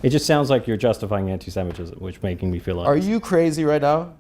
It just sounds like you're justifying anti-Semitism, which making me feel like... Are you crazy right now?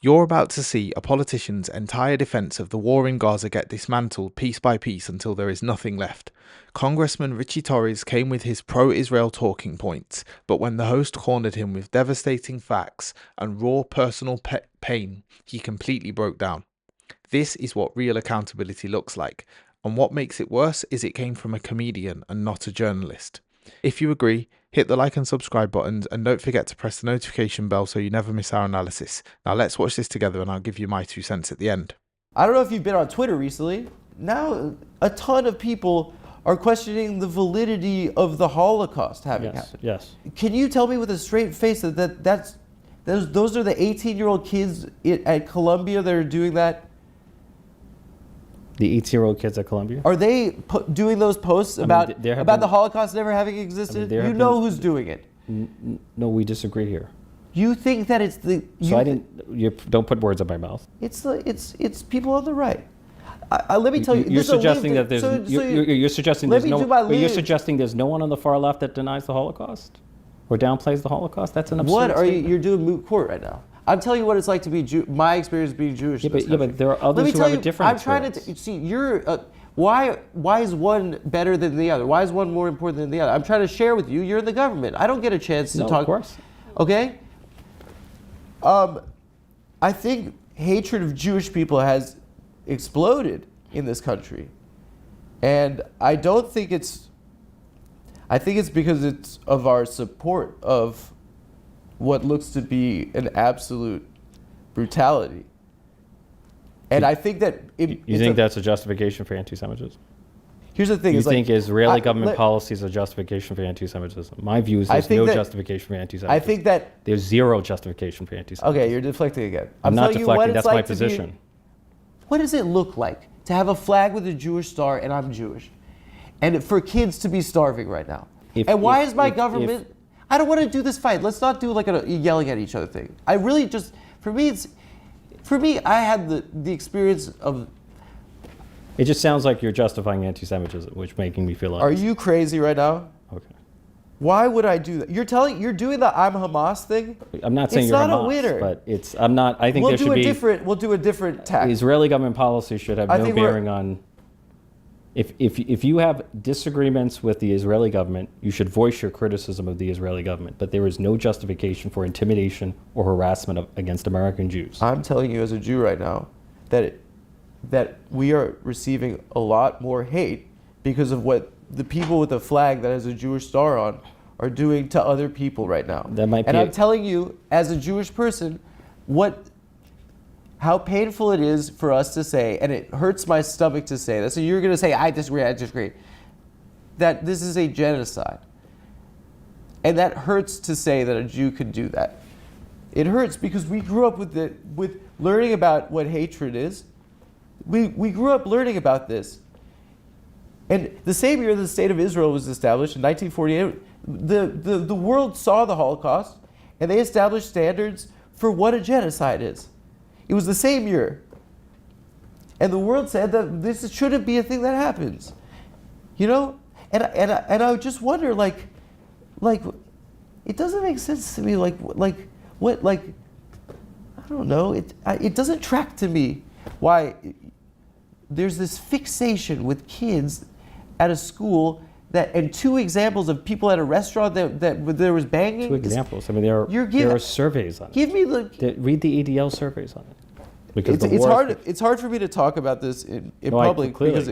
You're about to see a politician's entire defence of the war in Gaza get dismantled piece by piece until there is nothing left. Congressman Ritchie Torres came with his pro-Israel talking points, but when the host cornered him with devastating facts and raw personal pain, he completely broke down. This is what real accountability looks like, and what makes it worse is it came from a comedian and not a journalist. If you agree, hit the like and subscribe buttons and don't forget to press the notification bell so you never miss our analysis. Now let's watch this together and I'll give you my 2 cents at the end. I don't know if you've been on Twitter recently. Now a ton of people are questioning the validity of the Holocaust having happened. Yes. Can you tell me with a straight face that those are the 18-year-old kids at Columbia that are doing that? The 18-year-old kids at Columbia? Are they doing those posts about the Holocaust never having existed? You know who's doing it. No, we disagree here. You think that it's the... So I didn't... You don't put words in my mouth. It's people on the right. Let me tell you... You're suggesting that there's... You're suggesting there's no... You're suggesting there's no one on the far left that denies the Holocaust? Or downplays the Holocaust? That's an absurd What are statement. you're doing moot court right now? I'm telling you what it's like to be my experience being Jewish. But there are others who have a different experience. I'm trying to see. Why is one better than the other? Why is one more important than the other? I'm trying to share with you. You're in the government. I don't get a chance to talk. Of course. Okay. I think hatred of Jewish people has exploded in this country, and I don't think it's. I think it's because it's of our support of what looks to be an absolute brutality. And I think that... You think that's a justification for anti-Semitism? Here's the thing. You think Israeli government policy is a justification for anti-Semitism? My view is there's no justification for anti-Semitism. I think that... There's zero justification for anti-Semitism. Okay, you're deflecting again. I'm not deflecting, that's my position. What does it look like to have a flag with a Jewish star and I'm Jewish? And for kids to be starving right now? Why is my government... I don't want to do this fight. Let's not do like a yelling at each other thing. I really just, for me, I had the experience of... It just sounds like you're justifying anti-Semitism, which making me feel like... Are you crazy right now? Okay. Why would I do that? You're doing the I'm Hamas thing? I'm not saying you're Hamas, not a winner. But I'm not, I think there should be... We'll do a different tack. Israeli government policy should have no bearing on... If you have disagreements with the Israeli government, you should voice your criticism of the Israeli government. But there is no justification for intimidation or harassment against American Jews. I'm telling you as a Jew right now that we are receiving a lot more hate because of what the people with a flag that has a Jewish star on are doing to other people right now. I'm telling you as a Jewish person how painful it is for us to say, and it hurts my stomach to say this, so you're going to say, I disagree, that this is a genocide. And that hurts to say that a Jew could do that. It hurts because we grew up with learning about what hatred is. We grew up learning about this. And the same year the state of Israel was established, in 1948, the world saw the Holocaust, and they established standards for what a genocide is. It was the same year. And the world said that this shouldn't be a thing that happens. You know? And I just wonder, like, it doesn't make sense to me, I don't know, it doesn't track to me why there's this fixation with kids at a school and 2 examples of people at a restaurant that there was banging. 2 examples. I mean, there are surveys on it. Give me read the ADL surveys on it. Because it's hard for me to talk about this in public because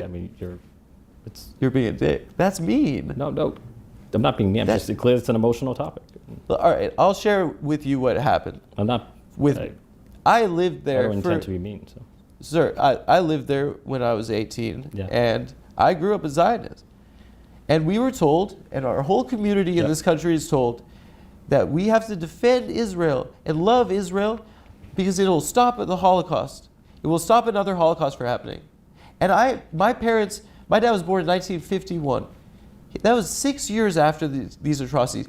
you're being a dick. That's mean. No, I'm not being mean. I'm just clear it's an emotional topic. All right, I'll share with you what happened. I'm not. I lived there. I don't intend to be mean. So. Sir, I lived there when I was 18, and I grew up a Zionist. And we were told, and our whole community in this country is told, that we have to defend Israel and love Israel because it'll stop the Holocaust. It will stop another Holocaust from happening. And my dad was born in 1951. That was 6 years after these atrocities.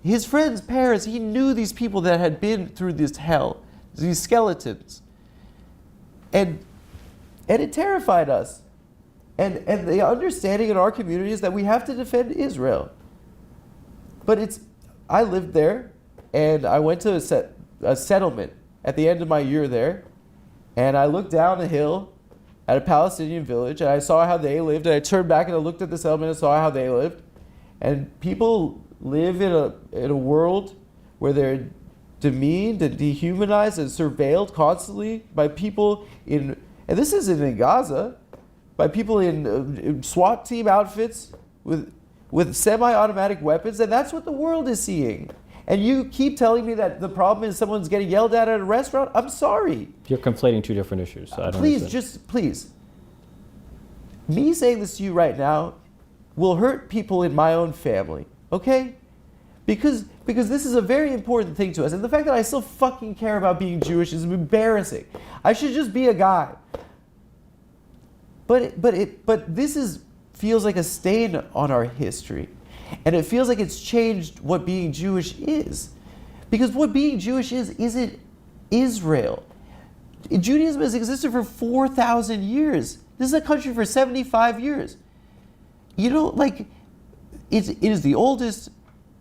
His friends' parents, he knew these people that had been through this hell, these skeletons. And it terrified us. And the understanding in our community is that we have to defend Israel. But I lived there, and I went to a settlement at the end of my year there, and I looked down the hill at a Palestinian village, and I saw how they lived, and I turned back and I looked at the settlement and saw how they lived. And people live in a world where they're demeaned and dehumanized and surveilled constantly by people and this isn't in Gaza, by people in SWAT team outfits with semi-automatic weapons, and that's what the world is seeing. And you keep telling me that the problem is someone's getting yelled at a restaurant? I'm sorry. You're conflating two different issues. So I don't please, understand. please. Me saying this to you right now will hurt people in my own family, okay? Because this is a very important thing to us. And the fact that I still fucking care about being Jewish is embarrassing. I should just be a guy. But this feels like a stain on our history. And it feels like it's changed what being Jewish is. Because what being Jewish isn't Israel. Judaism has existed for 4,000 years. This is a country for 75 years. You know, like, it is the oldest,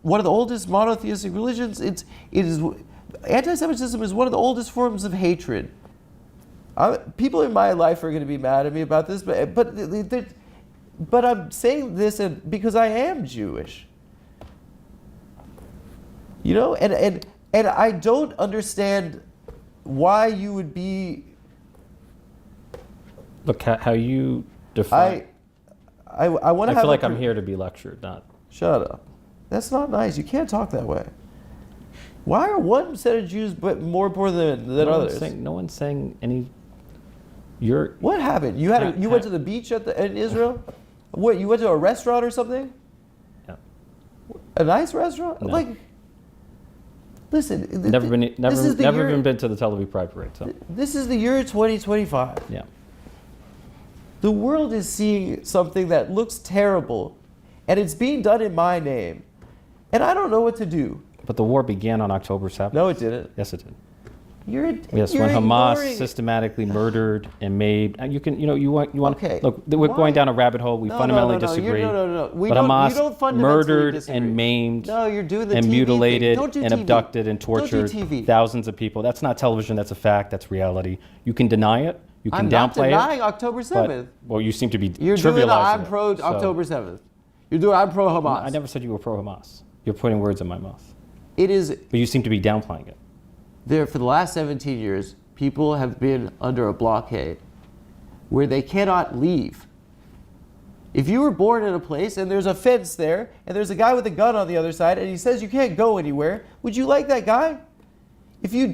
one of the oldest monotheistic religions. Anti-Semitism is one of the oldest forms of hatred. People in my life are going to be mad at me about this, but I'm saying this because I am Jewish. You know, and I don't understand why you would be. Look how you define. I want to. I feel like I'm here to be lectured, not. Shut up. That's not nice. You can't talk that way. Why are one set of Jews more important than others? No one's saying any. What happened? You went to the beach in Israel? What, you went to a restaurant or something? Yeah. A nice restaurant? No. Like, listen. Never been to the Tel Aviv Pride Parade. So. This is the year 2025. Yeah. The world is seeing something that looks terrible, and it's being done in my name, and I don't know what to do. But the war began on October 7th. No, it didn't. Yes, it did. You're when Hamas systematically murdered and made, and you want. Okay. Look, we're going down a rabbit hole. We fundamentally disagree. No. But Hamas murdered and maimed and mutilated and abducted and tortured thousands of people. That's not television. That's a fact. That's reality. You can deny it. You can downplay it. I'm not denying October 7th. Well, you seem to be You're trivializing doing the I'm it, pro October 7th. You're doing I'm pro Hamas. I never said you were pro Hamas. You're putting words in my mouth. It is. But you seem to be downplaying it. For the last 17 years, people have been under a blockade where they cannot leave. If you were born in a place and there's a fence there and there's a guy with a gun on the other side and he says you can't go anywhere, would you like that guy? If you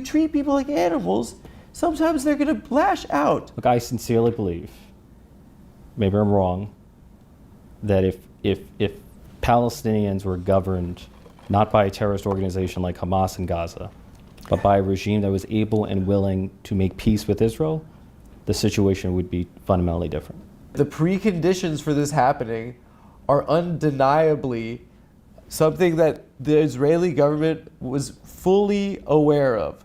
treat people like animals, sometimes they're going to lash out. Look, I sincerely believe, maybe I'm wrong, that if Palestinians were governed not by a terrorist organization like Hamas in Gaza, but by a regime that was able and willing to make peace with Israel, the situation would be fundamentally different. The preconditions for this happening are undeniably something that the Israeli government was fully aware of.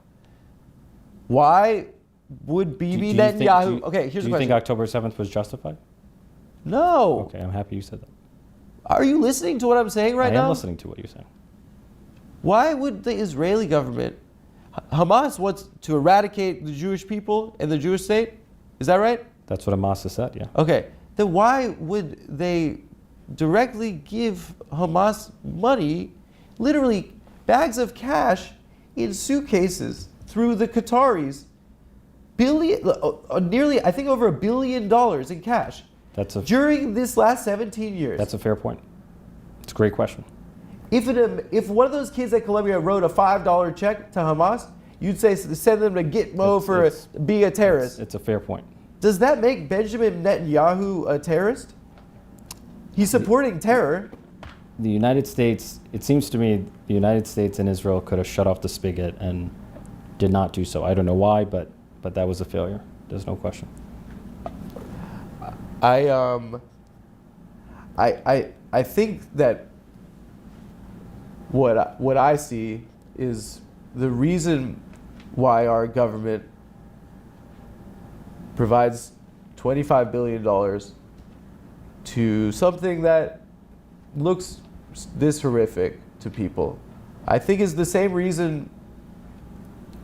Why would Bibi Netanyahu... Okay, here's the question. Do you think October 7th was justified? No. Okay, I'm happy you said that. Are you listening to what I'm saying right now? I am listening to what you're saying. Why would the Israeli government... Hamas wants to eradicate the Jewish people and the Jewish state? Is that right? That's what Hamas has said, yeah. Okay. Then why would they directly give Hamas money, literally bags of cash in suitcases through the Qataris? Nearly, I think, over $1 billion in cash during this last 17 years. That's a fair point. It's a great question. If one of those kids at Columbia wrote a $5 check to Hamas, you'd say send them to Gitmo for being a terrorist. It's a fair point. Does that make Benjamin Netanyahu a terrorist? He's supporting terror. The United States, it seems to me, the United States and Israel could have shut off the spigot and did not do so. I don't know why, but that was a failure. There's no question. I think that what I see is the reason why our government provides $25 billion to something that looks this horrific to people, I think is the same reason.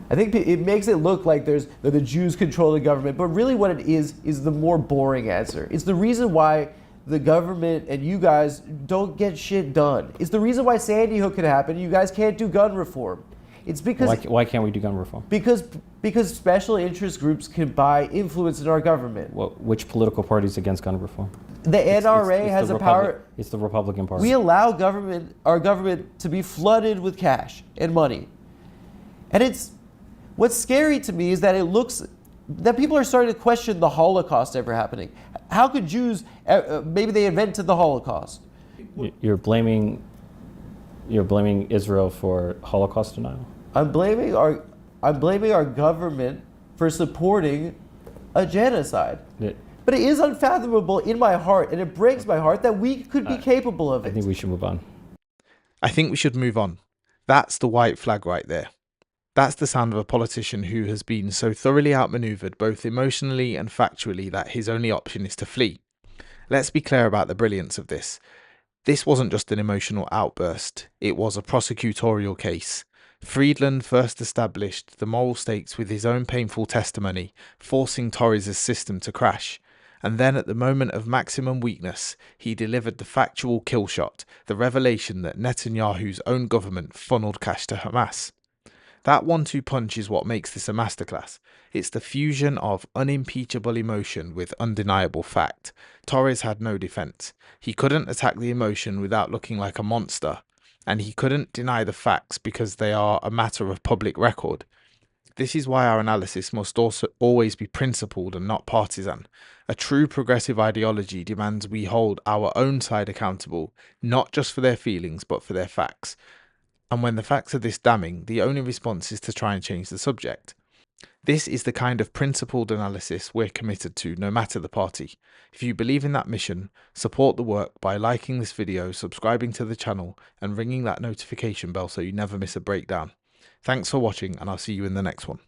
I think it makes it look like that the Jews control the government, but really what it is the more boring answer. It's the reason why the government and you guys don't get shit done. It's the reason why Sandy Hook can happen. You guys can't do gun reform. It's because why can't we do gun reform? Because special interest groups can buy influence in our government. Well, which political party is against gun reform? The NRA has a power. It's the Republican Party. We allow our government to be flooded with cash and money, and what's scary to me is that it looks that people are starting to question the Holocaust ever happening. How could Jews? Maybe they invented the Holocaust. You're blaming Israel for Holocaust denial. I'm blaming our government for supporting a genocide. But it is unfathomable in my heart, and it breaks my heart that we could be capable of it. I think we should move on. I think we should move on. That's the white flag right there. That's the sound of a politician who has been so thoroughly outmaneuvered both emotionally and factually that his only option is to flee. Let's be clear about the brilliance of this. This wasn't just an emotional outburst, it was a prosecutorial case. Friedland first established the moral stakes with his own painful testimony, forcing Torres' system to crash. And then at the moment of maximum weakness, he delivered the factual killshot, the revelation that Netanyahu's own government funneled cash to Hamas. That 1-2 punch is what makes this a masterclass. It's the fusion of unimpeachable emotion with undeniable fact. Torres had no defense. He couldn't attack the emotion without looking like a monster, and he couldn't deny the facts because they are a matter of public record. This is why our analysis must also always be principled and not partisan. A true progressive ideology demands we hold our own side accountable, not just for their feelings, but for their facts. And when the facts are this damning, the only response is to try and change the subject. This is the kind of principled analysis we're committed to, no matter the party. If you believe in that mission, support the work by liking this video, subscribing to the channel, and ringing that notification bell so you never miss a breakdown. Thanks for watching, and I'll see you in the next one.